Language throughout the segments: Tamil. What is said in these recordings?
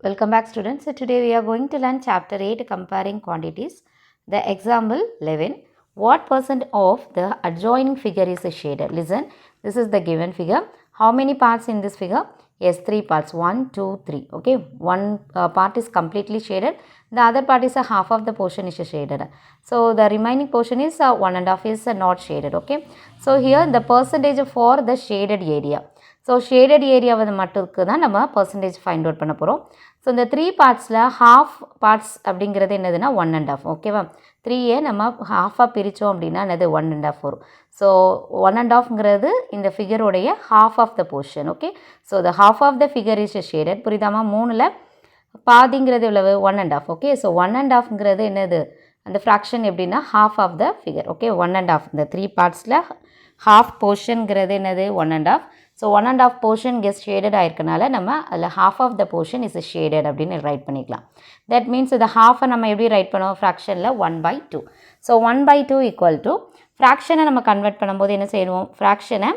Welcome back students. So today we are going to learn chapter 8 comparing quantities. The example 11. What percent of the adjoining figure is shaded? Listen, this is the given figure. How many parts in this figure? Yes, 3 parts. 1, 2, 3. Okay, one part is completely shaded. The other part is a half of the portion is shaded. So the remaining portion is 1.5 is not shaded. Okay, so here the percentage for the shaded area. So shaded ஏரியாவை மட்டுக்கு தான் நம்ம பர்சன்டேஜ் ஃபைண்ட் அவுட் பண்ண போகிறோம். ஸோ இந்த 3 பார்ட்ஸில் ஹாஃப் பார்ட்ஸ் அப்படிங்கிறது என்னதுன்னா 1.5. ஓகேவா, 3யை நம்ம ஹாஃபாக பிரித்தோம் அப்படின்னா என்னது 1.5 வரும். ஸோ 1.5ங்கிறது இந்த ஃபிகருடைய half of the portion. Okay, so the half of the figure is shaded. புரியுதாமா? 3ல் பாதிங்கிறது எவ்வளவு? 1.5. ஓகே, ஸோ 1.5ங்கிறது என்னது? அந்த ஃப்ராக்ஷன் எப்படின்னா half of the figure. Okay, 1.5. இந்த 3 பார்ட்ஸில் ஹாஃப் போர்ஷனுங்கிறது என்னது? 1.5. ஸோ 1.5 போர்ஷன் கெஸ் ஷேடட் ஆயிருக்கனால நம்ம அதில் half of the portion is shaded அப்படின்னு ரைட் பண்ணிக்கலாம். தட் மீன்ஸ் இந்த ஹாஃபை நம்ம எப்படி ரைட் பண்ணுவோம்? ஃப்ராக்ஷனில் 1/2. ஸோ 1/2 ஈக்குவல் டு ஃப்ராக்ஷனை நம்ம கன்வெர்ட் பண்ணும்போது என்ன செய்வோம்? ஃப்ராக்ஷனை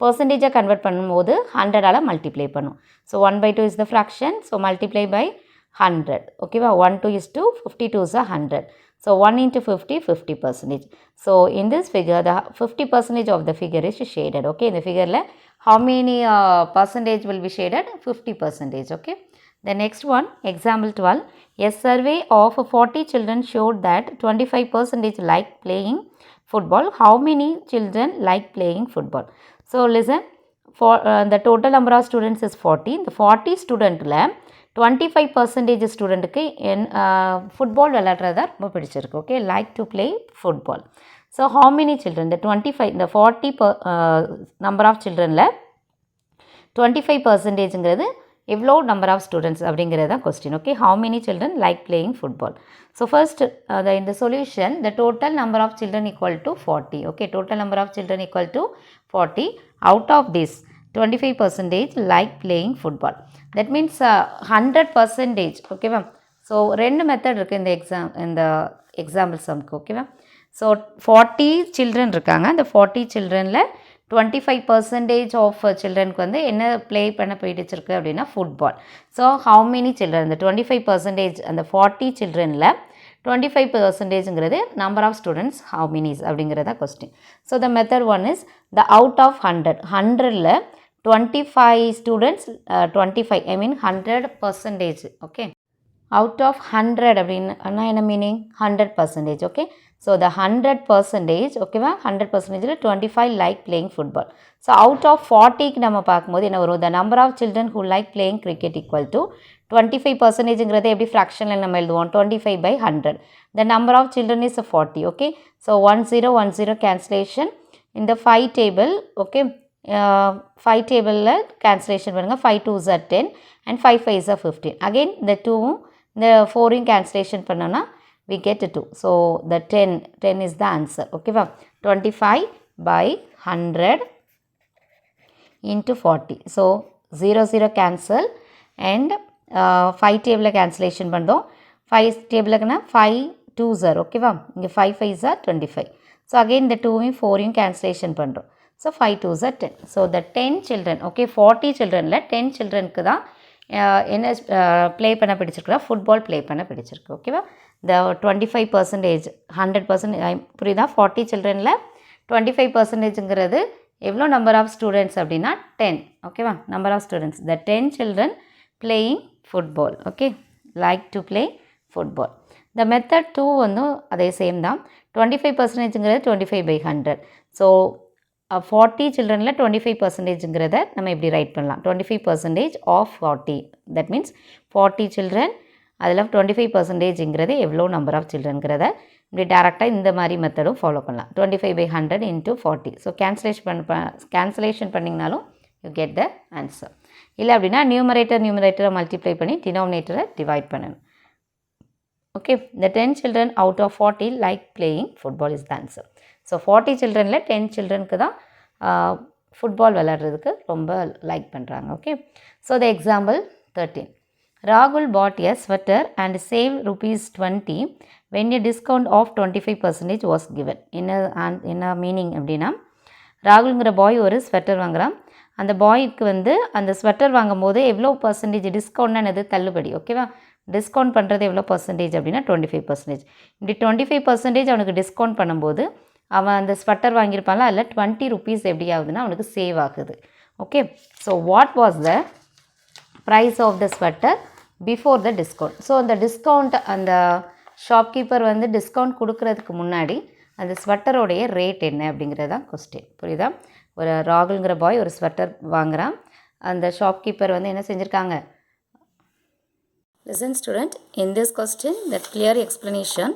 பர்சன்டேஜாக கன்வெர்ட் பண்ணும்போது 100ஆல் மல்டிப்ளை பண்ணும். So 1/2 is the fraction. So multiply by 100. ஓகேவா, 1 2 is 2, 52 is 100. So 1 into 50, 50%. So in this figure, the 50% of the figure is shaded. Okay, in the figure, how many percentage will be shaded? 50%. Okay. The next one, example 12. A survey of 40 children showed that 25% like playing football. How many children like playing football? So listen, for the total number of students is 40. The 40 student 25% ஸ்டூடெண்ட்டுக்கு ஃபுட்பால் விளையாடுறதா ரொம்ப பிடிச்சிருக்கு. Okay, like to play football. So how many children? இந்த 25, இந்த 40 நம்பர் ஆஃப் சில்ட்ரனில் 25%ங்கிறது எவ்வளோ நம்பர் ஆஃப் ஸ்டூடெண்ட்ஸ் அப்படிங்கிறது தான் question. Okay, how many children like playing football? So first இந்த solution, the total number of children equal to 40. Okay, total number of children equal to 40. Out of this 25% like playing football. That means 100%. ஓகேவா, ஸோ 2 மெத்தட் இருக்குது இந்த எக்ஸாம்பிள் சம்க்கு. ஓகேவா, ஸோ 40 சில்ட்ரன் இருக்காங்க. அந்த 40 சில்ட்ரனில் 25% ஆஃப் சில்ட்ரனுக்கு வந்து என்ன ப்ளே பண்ண போயிடுச்சிருக்கு அப்படின்னா football. So how many children? இந்த 25%, அந்த 40 சில்ட்ரனில் 25%ங்கிறது number of students how many's அப்படிங்கிறதா question. So the method one is the out of 100. 100ல் 25 students 25, I mean 100%. Okay, out of 100 அப்படின்னா என்ன மீனிங்? 100%. ஓகே, ஸோ த 100%, ஓகேவா, 100%ல் 25 like playing football. So out of 40க்கு நம்ம பார்க்கும்போது என்ன வரும்? The number of children who like playing cricket equal to 25%ங்கிறத எப்படி ஃப்ராக்ஷனில் நம்ம எழுதுவோம்? 25/100. The number of children is 40. Okay, so 10 cancellation இந்த 5 டேபிள். ஓகே, 5 டேபிளில் கேன்சலேஷன் பண்ணுங்கள். 5 2s are 10 and 5 5s are 15. Again இந்த 2வும் இந்த 4யும் கேன்சலேஷன் பண்ணோன்னா we get 2. So the 10 is the answer. ஓகேவா, 25/100 into 40. So 0 cancel and 5 டேபிளில் கேன்சலேஷன் பண்ணுறோம். 5 டேபிளுக்குன்னா 5 2s are. ஓகேவா, இங்கே 5 5s are 25. ஸோ அகெயின் இந்த 2வும் 4யும் கேன்சலேஷன் பண்ணுறோம். So 5 2s are 10. So the 10 children, okay, 40 சில்ட்ரனில் 10 சில்ட்ரனுக்கு தான் என்ன ப்ளே பண்ண பிடிச்சிருக்குறா? ஃபுட்பால் ப்ளே பண்ண பிடிச்சிருக்கு. ஓகேவா, இந்த 25%, 100%, புரியுதா? 40 சில்ட்ரனில் 25%ங்கிறது எவ்வளோ நம்பர் ஆஃப் ஸ்டூடெண்ட்ஸ் அப்படின்னா 10. ஓகேவா, number of students, the 10 children playing football. Okay, like to play football. The method 2 வந்து அதே சேம் தான். 25%ங்கிறது 25/100. ஸோ 40 சில்ட்ரனில் 25%ங்கிறத நம்ம எப்படி ரைட் பண்ணலாம்? 25% ஆஃப் 40. தட் மீன்ஸ் 40 சில்ட்ரன், அதில் 25%ங்கிறது எவ்வளோ நம்பர் ஆஃப் சில்ட்ரனுங்கிறத இப்படி டேரெக்டாக இந்த மாதிரி மெத்தடும் ஃபாலோ பண்ணலாம். 25/100 into 40. ஸோ கேன்சலேஷன் பண்ணிங்கனாலும் யூ கெட் த ஆன்சர். இல்லை அப்படின்னா நியூமரேட்டரை மல்டிப்ளை பண்ணி டினாமினேட்டரை டிவைட் பண்ணணும். Okay, the 10 children out of 40 like playing football is the answer. So 40 சில்ட்ரனில் 10 சில்ட்ரனுக்கு தான் ஃபுட்பால் விளையாடுறதுக்கு ரொம்ப லைக் பண்ணுறாங்க. Okay, so the example 13. ராகுல் bought a sweater and saved ₹20 when a discount of 25% was given. என்ன மீனிங் அப்படின்னா, ராகுல்ங்கிற பாய் ஒரு ஸ்வெட்டர் வாங்குகிறான். அந்த பாய்க்கு வந்து அந்த ஸ்வெட்டர் வாங்கும்போது எவ்வளோ பர்சன்டேஜ் டிஸ்கவுண்ட்னா என்னது தள்ளுபடி ஓகேவா டிஸ்கவுண்ட் பண்ணுறது எவ்வளோ பர்சன்டேஜ் அப்படின்னா 25%. இப்படி 25% அவனுக்கு டிஸ்கவுண்ட் பண்ணும்போது அவன் அந்த ஸ்வெட்டர் வாங்கியிருப்பான்ல அதில் 20 rupees எப்படி ஆகுதுன்னா அவனுக்கு சேவ் ஆகுது. Okay so what was the price of the sweater before the discount. So அந்த டிஸ்கவுண்ட் அந்த ஷாப்கீப்பர் வந்து டிஸ்கவுண்ட் கொடுக்கறதுக்கு முன்னாடி அந்த ஸ்வெட்டரோடைய ரேட் என்ன அப்படிங்கிறது தான் கொஸ்டின். புரியுதா? ஒரு ராகுல்ங்கிற பாய் ஒரு ஸ்வெட்டர் வாங்குகிறான். அந்த ஷாப்கீப்பர் வந்து என்ன செஞ்சுருக்காங்க? Listen student, in this question the clear explanation.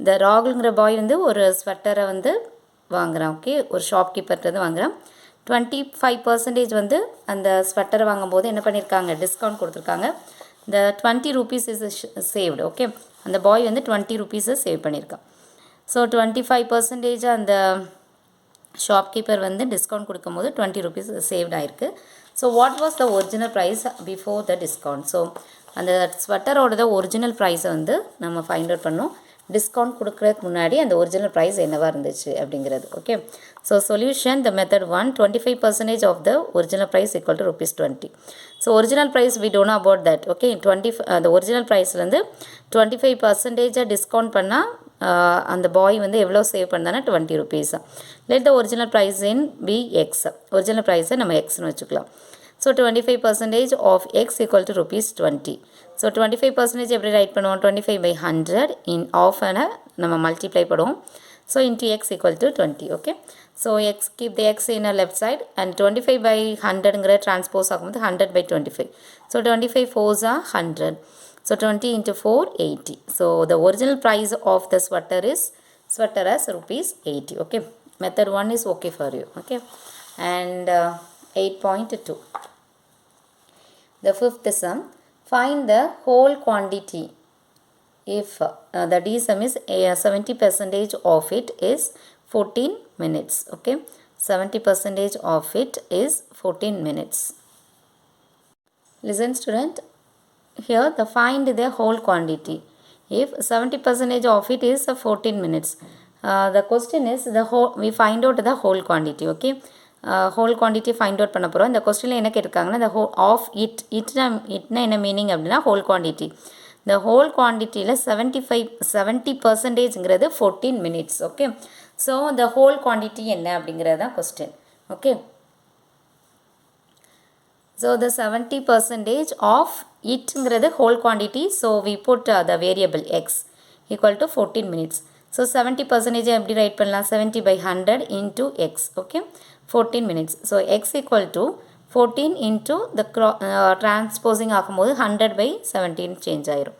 இந்த ராகுல்ங்கிற பாய் வந்து ஒரு ஸ்வெட்டரை வந்து வாங்குகிறான். ஓகே ஒரு ஷாப்கீப்பர்கிட்ட வாங்குகிறான். 25% வந்து அந்த ஸ்வெட்டரை வாங்கும்போது என்ன பண்ணியிருக்காங்க? டிஸ்கவுண்ட் கொடுத்துருக்காங்க. இந்த 20 rupees இஸ் சேவ்டு. ஓகே அந்த பாய் வந்து 20 rupees சேவ் பண்ணியிருக்கான். ஸோ 25% அந்த ஷாப்கீப்பர் வந்து டிஸ்கவுண்ட் கொடுக்கும்போது 20 rupees சேவ்ட் ஆயிருக்கு. So what was the original price before the discount. So அந்த ஸ்வெட்டரோட ஒரிஜினல் ப்ரைஸை வந்து நம்ம ஃபைண்ட் அவுட் பண்ணோம். டிஸ்கவுண்ட் கொடுக்குறதுக்கு முன்னாடி அந்த ஒரிஜினல் ப்ரைஸ் என்னவாக இருந்துச்சு அப்படிங்கிறது. Okay so solution the method 1 25% of the original price equal to ₹20. So original price we don't know about that. Okay அந்த ஒரிஜினல் ப்ரைஸ்லேருந்து 25% டிஸ்கவுண்ட் பண்ணால் அந்த பாய் வந்து எவ்வளோ சேவ் பண்ணானா 20 rupees. Let the original price in be x. Original ப்ரைஸை நம்ம எக்ஸ்னு வச்சுக்கலாம். So 25% of x equal to ₹20. So 25% எப்படி ரைட் பண்ணுவோம்? 25/100 இன் ஆஃப் என நம்ம மல்டிப்ளை பண்ணுவோம். So into x equal to 20. Okay so x keep the x in a left side and 25/100ங்கிற டிரான்ஸ்போஸ் ஆகும்போது 100/25. So 25 4s are 100. So 20 into 4 80. So the original price of the sweater as ₹80. Okay method 1 is okay for you. Okay and 8.2 the fifth sum, find the whole quantity if the D sum is 70% of it is 14 minutes. Okay 70% of it is 14 minutes. Listen student, here the find the whole quantity if 70% of it is 14 minutes. The question is the whole, we find out the whole quantity. Okay whole quantity find out பண்ண போகிறோம். இந்த கொஸ்டினில் என்ன கேட்டிருக்காங்கன்னா the whole of itனா என்ன மீனிங் அப்படின்னா whole quantity. the whole quantityயில் 70%ங்கிறது 14 minutes. Okay so the whole quantity என்ன அப்படிங்கிறது தான் question. Okay so the 70% of itங்கிறது whole quantity. so we put the variable x equal to 14 minutes. so 70% எப்படி ரைட் பண்ணலாம்? 70/100 into x. okay 14 minutes. so x equal to 14 into the transposing ஆகும்போது 100/17 சேஞ்ச் ஆயிரும்.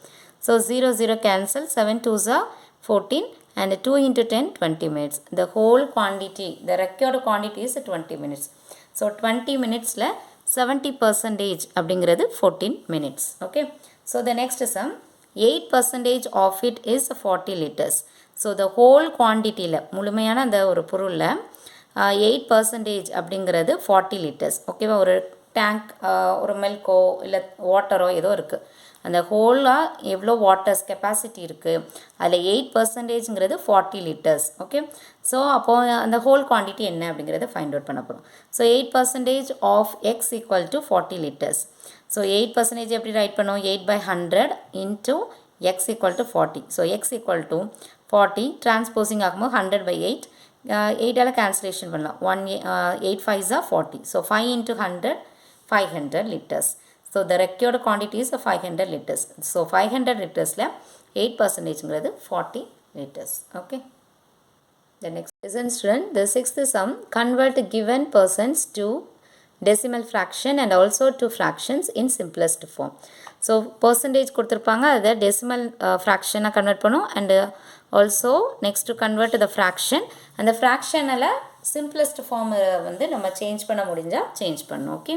so 0 0 cancel, 7 2s are 14 and 2 into 10 20 minutes. the whole quantity, the required quantity is 20 minutes. so 20 minutesல 70% அப்படிங்கிறது 14 minutes. okay so the next sum, 8% of it is 40 liters. so the whole quantityல முழுமையான அந்த ஒரு பொருளில் 8% அப்படிங்கிறது 40 liters. ஓகேவா ஒரு டேங்க் ஒரு மில்கோ இல்லை வாட்டரோ ஏதோ இருக்குது. அந்த ஹோலாக எவ்வளோ வாட்டர்ஸ் கெப்பாசிட்டி இருக்குது அதில் 8%ங்கிறது 40 liters. ஓகே ஸோ அப்போது அந்த ஹோல் குவான்டிட்டி என்ன அப்படிங்கிறத ஃபைண்ட் அவுட் பண்ண போகிறோம். So 8% of x equal to 40 liters. So 8% எப்படி ரைட் பண்ணோம்? 8/100 into x equal to 40. So x equal to 40 transposing ஆகும்போது 100/8. 8ஆல் கேன்சலேஷன் பண்ணலாம். 8 5s are 40. So 5 into 100 500 liters. So the required quantity is 500 liters. So 500 litersல 8%ங்கிறது 40 liters. Okay. The next lesson student, the sixth sum, convert given persons to decimal fraction and also to fractions in simplest form. So percentage கொடுத்திருப்பாங்க, அதை decimal fraction convert பண்ணும் and also next to convert the fraction and the fractionல simplest form வந்து நம்ம change பண்ண முடிஞ்சா change பண்ணும். Okay.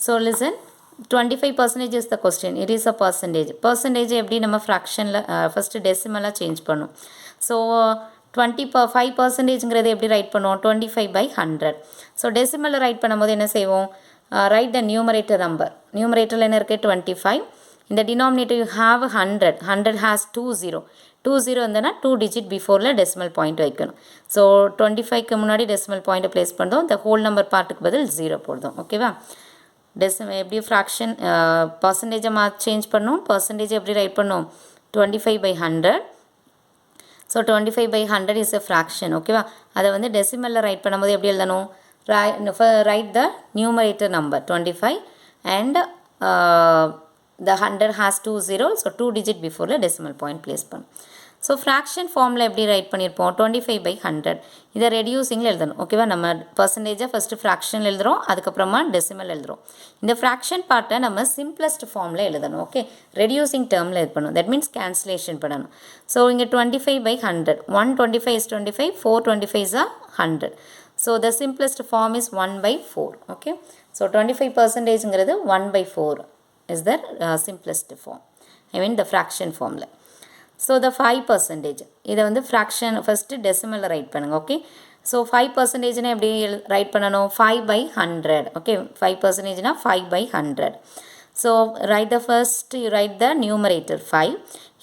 So listen, 25% is the question. It is a percentage. Percentage எப்படி நம்ம ஃப்ராக்ஷனில் ஃபஸ்ட்டு டெசிமலாக சேஞ்ச் பண்ணும். ஸோ 25%ங்கிறது எப்படி ரைட் பண்ணுவோம்? 25/100. ஸோ டெசிமலில் ரைட் பண்ணும்போது என்ன செய்வோம்? Write the numerator number. நியூமரேட்டரில் என்ன இருக்குது? 25. In the denominator you have 100. 100 has 20. 20 இருந்தனா 2 digit beforeல decimal point வைக்கணும். So 25க்கு முன்னாடி decimal point place பண்ணோம். The whole number பார்ட்டுக்கு பதில் 0 போடுறோம். ஓகேவா? decimal எப்படி fraction percentage சேஞ்ச் பண்ணோம். percentage எப்படி ரைட் பண்ணோம்? 25/100. So 25/100 is a fraction. ஓகேவா? அதை வந்து decimalல ரைட் பண்ணும்போது எப்படி எழுதணும்? Write the numerator number 25 and the 100 has 2 zeros, so 2 digit before the decimal point place பண்ணு. So fraction formula எப்படி ரைட் பண்ணியிருப்போம்? 25/100. இதை ரெடியூசிங்கில் எழுதணும். ஓகேவா? நம்ம பர்சன்டேஜை ஃபஸ்ட்டு ஃப்ராக்ஷன் எழுதுகிறோம், அதுக்கப்புறமா டெசிமல் எழுதுகிறோம். இந்த ஃப்ராக்ஷன் பார்ட்டை நம்ம சிம்பிளஸ்ட் ஃபார்மில் எழுதணும். ஓகே, ரெடியூசிங் டேர்மில் இது பண்ணணும். தட் மீன்ஸ் கேன்சலேஷன் பண்ணணும். ஸோ இங்கே 25/100. 125 is 25, 425 is 100. So the simplest form is 1/4. Okay, so 25%ங்கிறது 1/4 is the simplest form. I mean the fraction formula. So the 5%, இதை வந்து fraction first decimal ரைட் பண்ணுங்க. ஓகே, ஸோ 5%னா எப்படி ரைட் பண்ணணும்? 5/100. Okay, 5%னா 5/100. So write the first, you write the numerator 5.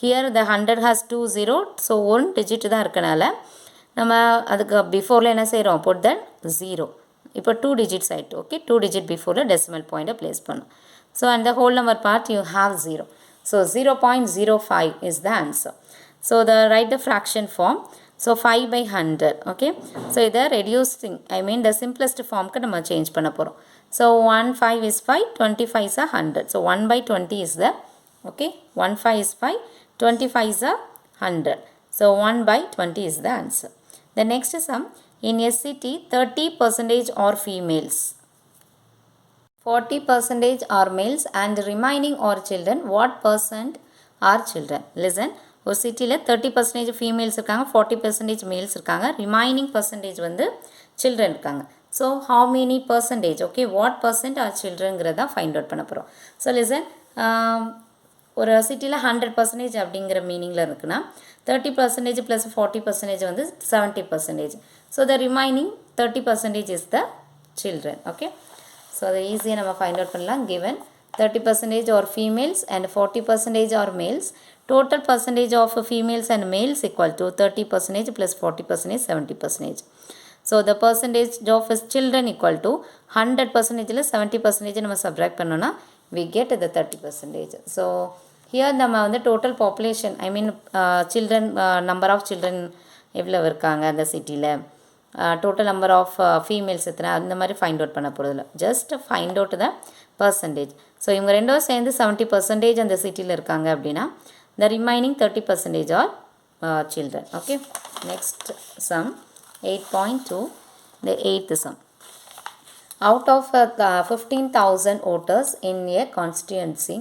Here the 100 has 2 0, so 1 digit தான் இருக்கனால நம்ம அதுக்கு பிஃபோரில் என்ன செய்கிறோம்? Put the 0. இப்போ 2 digits ஆகிட்டு. ஓகே, 2 digit பிஃபோரில் டெசிமல் பாயிண்ட்டை ப்ளேஸ் பண்ணும். So and the whole number part you have 0. So 0.05 is the answer. So write the fraction form. So 5/100. Okay, so இதை ரெடியூசிங் த சிம்பிளஸ்ட் ஃபார்முக்கு நம்ம சேஞ்ச் பண்ண போகிறோம். So 15 is 5, 25 is 100. So 1/20 is the, okay, 15 is 5, 25 is 100. So 1/20 is the answer. The next sum, in a city 30% are females, 40% are males and remaining are children. What percent are children? Listen, ஒரு சிட்டியில் 30% females இருக்காங்க, 40% males இருக்காங்க, ரிமைனிங் பர்சன்டேஜ் வந்து சில்ட்ரன் இருக்காங்க. So how many percentage? Okay, what percent are childrenங்கிறத ஃபைண்ட் அவுட் பண்ண போகிறோம். ஸோ லிசன், ஒரு சிட்டியில் 100% அப்படிங்கிற மீனிங்கில் இருக்குன்னா 30% ப்ளஸ் 40% வந்து 70%. So the remaining 30% is the children. Okay, so அதை ஈஸியாக நம்ம ஃபைண்ட் அவுட் பண்ணலாம். Given 30% are females and 40% are males. Total percentage of females and males equal to 30% plus 40%, 70%. So the percentage of children equal to 100% இல்லை 70% நம்ம subtract பண்ணோன்னா we get the 30%. So here நம்ம வந்து total population, children, number of children எவ்வளோ இருக்காங்க அந்த சிட்டியில், total number of females எத்தனை, அந்த மாதிரி ஃபைண்ட் அவுட் பண்ண போகிறதில்ல. Just find out the percentage. So இவங்க ரெண்டும் சேர்ந்து 70% அந்த சிட்டியில் இருக்காங்க அப்படின்னா the remaining 30% are children. Okay, next sum 8.2, the 8th sum. Out of 15,000 voters in a constituency,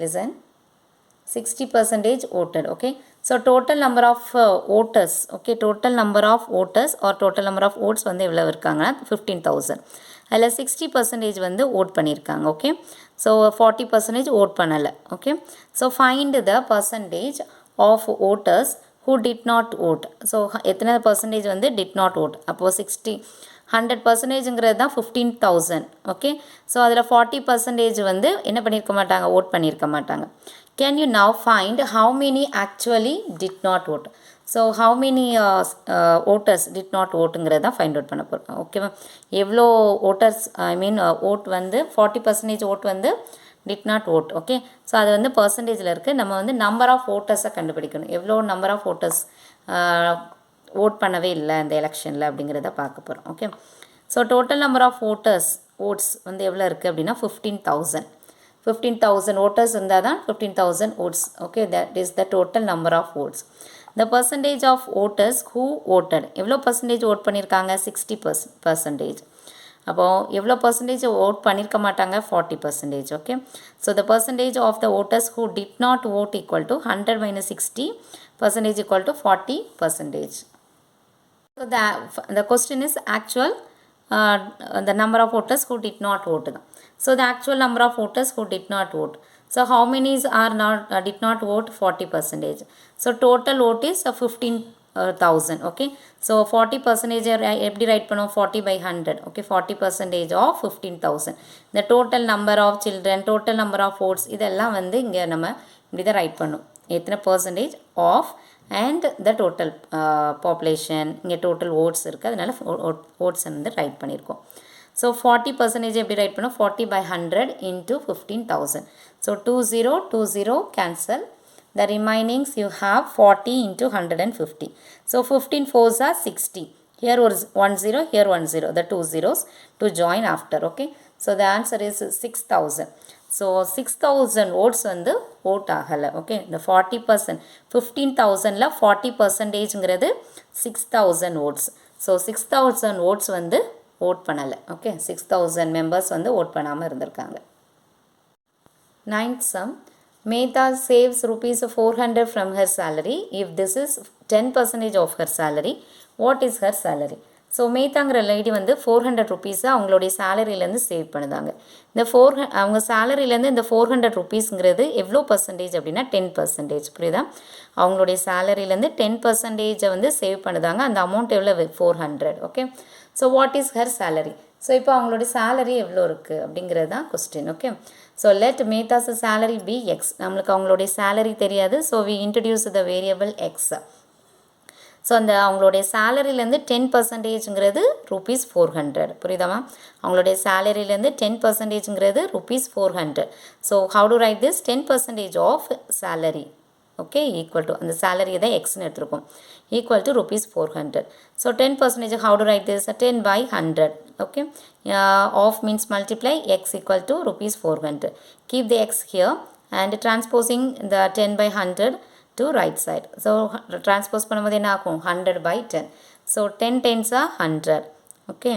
listen, 60% voted. Okay, so total number of voters, okay, total number of voters or total number of votes வந்து எவ்வளோ இருக்காங்கன்னா 15,000. அதில் 60% வந்து ஓட் பண்ணியிருக்காங்க. ஓகே, ஸோ 40% ஓட் பண்ணலை. Okay, so find the percentage of voters who did not vote. So எத்தனை பர்சன்டேஜ் வந்து did not vote? அப்போது 100%ங்கிறது தான் 15,000. ஓகே, ஸோ அதில் 40% வந்து என்ன பண்ணியிருக்க மாட்டாங்க? ஓட் பண்ணியிருக்க மாட்டாங்க. Can you now find how many actually did not vote? So how many voters did not voteங்கிறத தான் ஃபைண்ட் அவுட் பண்ண போகிறோம். ஓகேவா? எவ்வளோ voters, ஓட் வந்து 40% ஓட் வந்து did not vote. Okay, so அது வந்து பர்சன்டேஜில் இருக்குது. நம்ம வந்து நம்பர் ஆஃப் voters-ஐ கண்டுபிடிக்கணும். எவ்வளோ நம்பர் ஆஃப் voters ஓட் பண்ணவே இல்லை அந்த எலெக்ஷனில் அப்படிங்கிறத பார்க்க போகிறோம். Okay, so total number of votes வந்து எவ்வளோ இருக்குது அப்படின்னா 15,000. 15,000 voters இருந்தால் தான் 15,000 votes. Okay, that is the total number of votes. The percentage of voters who voted, எவ்வளோ பர்சன்டேஜ் ஓட் பண்ணியிருக்காங்க? 60%. அப்போது எவ்வளோ பர்சன்டேஜ் ஓட் பண்ணியிருக்க மாட்டாங்க? 40%. Okay, so the percentage of the voters who did not vote equal to 100 minus 60% equal to 40%. So the question is actual the number of voters who did not vote. So the actual number of voters who did not vote. So how many are not did not vote? 40%. So total vote is 15 1000. Okay, so 40 percentage எப்படி write பண்ணும் 40 by 100. Okay, 40 percentage of 15,000. the total number of children, total number of votes, இதெல்லாம் வந்து இங்கே நம்ம இப்படி தான் write பண்ணும் எத்தனை percentage of and the total population, இங்கே total votes இருக்குது அதனால votes வந்து write பண்ணியிருக்கோம். So 40 percentage எப்படி write பண்ணும் 40 by 100 into 15,000. So 20 cancel. The remainings you have 40 into 150. So 15 fours are 60. Here was 1 0, here 1 0. The 2 zeros to join after. Okay. So the answer is 6,000. So 6,000 votes வந்து vote ஆகலை. Okay. The 40%. 15,000ல 40 percentage 6,000 votes. So 6,000 votes வந்து vote பண்ணலை. Okay. 6,000 members வந்து vote பண்ணாமல் இருந்திருக்காங்க. Ninth sum. Mehta saves rupees 400 from her salary. If this is 10% of her salary, what is her salary? So மேத்தாங்கிற லேடி வந்து 400 ருபீஸை அவங்களுடைய சேலரியிலேருந்து சேவ் பண்ணுதாங்க. இந்த அவங்க சேலரியிலேருந்து இந்த 400 ருபீஸுங்கிறது எவ்வளோ பர்சன்டேஜ் அப்படின்னா 10%. புரியுதா? அவங்களுடைய சேலரியிலேருந்து 10% வந்து சேவ் பண்ணுதாங்க. அந்த அமௌண்ட் எவ்வளோ 400. Okay, so what is her salary? So இப்போ அவங்களுடைய சேலரி எவ்வளோ இருக்குது அப்படிங்கிறது தான் question. Okay, so let Mehta's salary be x. நம்மளுக்கு அவங்களுடைய சேலரி தெரியாது. So we introduce the variable x. ஸோ அந்த அவங்களுடைய சேலரியிலேருந்து 10%ங்கிறது rupees 400. புரியுதாமா? அவங்களுடைய சேலரியிலேருந்து 10%ங்கிறது rupees 400. So how to write this 10% of salary. Okay, equal to அந்த சேலரி தான் எக்ஸ்னு எடுத்துருக்கோம். Equal to rupees 400. So 10% how to write this? 10 by 100. Okay, of means multiply x equal to rupees 400. Keep the x here and transposing the 10 by 100 to right side. So transpose பண்ணும்போது என்ன ஆகும் 100 by 10. So 10 tens are 100. Okay,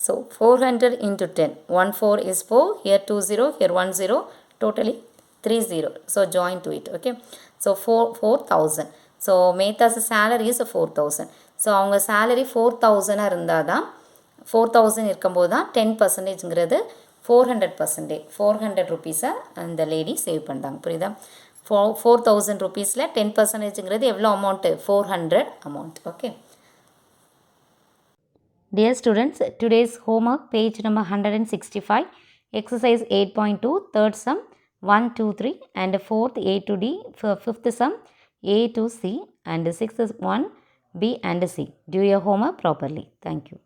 so 400 into 10. 1 4 is 4. Here 2 0. Here 1 0. Totally 3 0. So join to it. Okay, so 4,000. So Mehta's salary is 4,000. So அவங்க சேலரி 4,000 இருந்தால் தான் 4,000 இருக்கும்போது தான் 10%ங்கிறது 400%. 400 ருபீஸை அந்த லேடி சேவ் பண்ணுறாங்க. புரியுதா? 4,000 ருபீஸில் 10%ங்கிறது எவ்வளோ amount 400 amount. Okay, Dear students, today's homework page number 165, exercise 8.2, third sum 1, 2, 3 and fourth A to D, fifth sum A to C and sixth one B and C. Do your homework properly. Thank you.